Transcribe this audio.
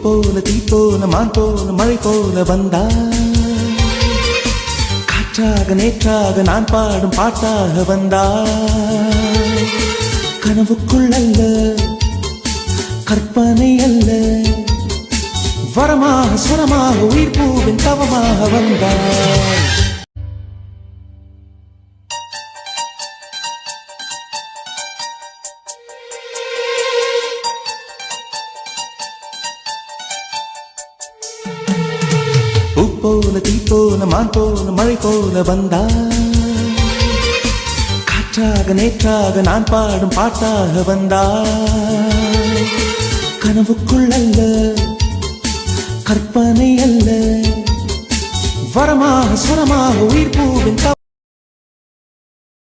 போல தீ போல மான் போல மழை போல வந்தாய். காற்றாக நேற்றாக நான் பாடும் பாட்டாக வந்தாய். கனவுக்குள் அல்ல கற்பனை அல்ல, வரமாக சுரமாக உயிர் பூவின் தவமாக வந்தாய். பூ போல தீ போல மான் போல மழை போல வந்தாய். காற்றாக நேற்றாக நான் பாடும் பாட்டாக வந்தாய். கனவுக்குள் அல்ல கற்பனை அல்ல, வரமாக சுரமாக உயிர் பூவின்